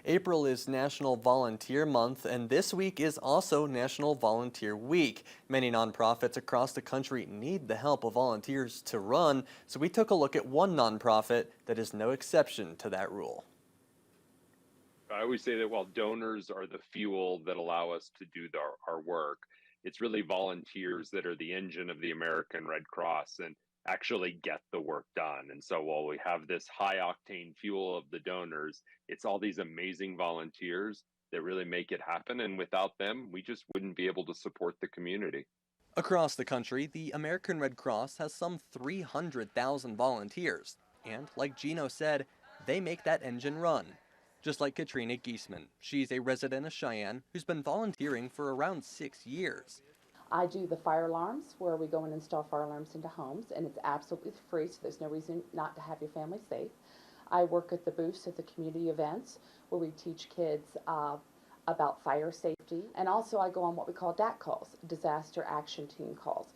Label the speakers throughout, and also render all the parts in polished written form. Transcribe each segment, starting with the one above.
Speaker 1: April is National Volunteer Month, and this week is also National Volunteer Week. Many nonprofits across the country need the help of volunteers to run, so we took a look at one nonprofit that is no exception to that rule.
Speaker 2: I always say that while donors are the fuel that allow us to do our work, it's really volunteers that are the engine of the American Red Cross and actually get the work done. And so while we have this high octane fuel of the donors, it's all these amazing volunteers that really make it happen. And without them, we just wouldn't be able to support the community.
Speaker 1: Across the country, the American Red Cross has some 300,000 volunteers, and like Gino said, they make that engine run. Just like Katrina Giesman, she's a resident of Cheyenne who's been volunteering for around 6 years.
Speaker 3: I do the fire alarms where we go and install fire alarms into homes, and it's absolutely free, so there's no reason not to have your family safe. I work at the booths at the community events where we teach kids about fire safety, and also I go on what we call DAC calls, Disaster Action Team calls.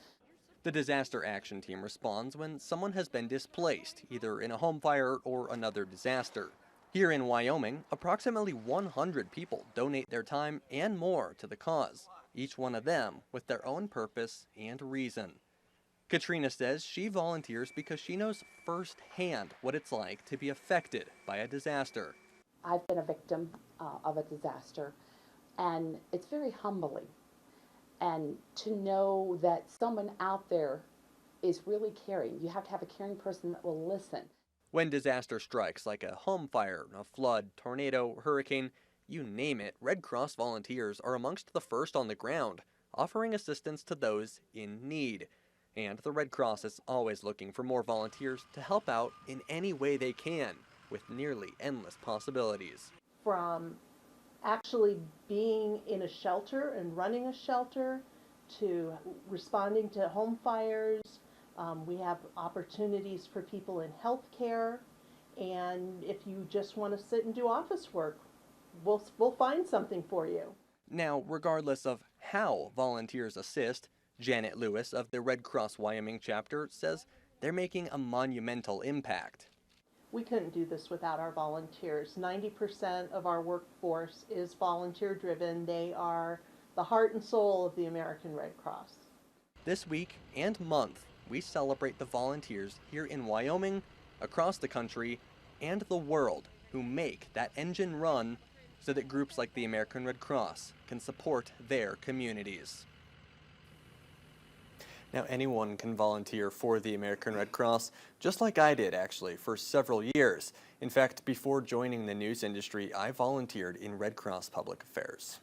Speaker 1: The Disaster Action Team responds when someone has been displaced, either in a home fire or another disaster. Here in Wyoming, approximately 100 people donate their time and more to the cause, each one of them with their own purpose and reason. Katrina says she volunteers because she knows firsthand what it's like to be affected by a disaster.
Speaker 3: I've been a victim of a disaster, and it's very humbling. And to know that someone out there is really caring. You have to have a caring person that will listen.
Speaker 1: When disaster strikes, like a home fire, a flood, tornado, hurricane, you name it, Red Cross volunteers are amongst the first on the ground, offering assistance to those in need. And the Red Cross is always looking for more volunteers to help out in any way they can, with nearly endless possibilities.
Speaker 4: From actually being in a shelter and running a shelter to responding to home fires. We have opportunities for people in healthcare, and if you just want to sit and do office work, we'll find something for you.
Speaker 1: Now, regardless of how volunteers assist, Janet Lewis of the Red Cross Wyoming chapter says they're making a monumental impact.
Speaker 4: We couldn't do this without our volunteers. 90% of our workforce is volunteer driven. They are the heart and soul of the American Red Cross.
Speaker 1: This week and month, we celebrate the volunteers here in Wyoming, across the country, and the world who make that engine run so that groups like the American Red Cross can support their communities. Now, anyone can volunteer for the American Red Cross, just like I did, actually, for several years. In fact, before joining the news industry, I volunteered in Red Cross Public Affairs.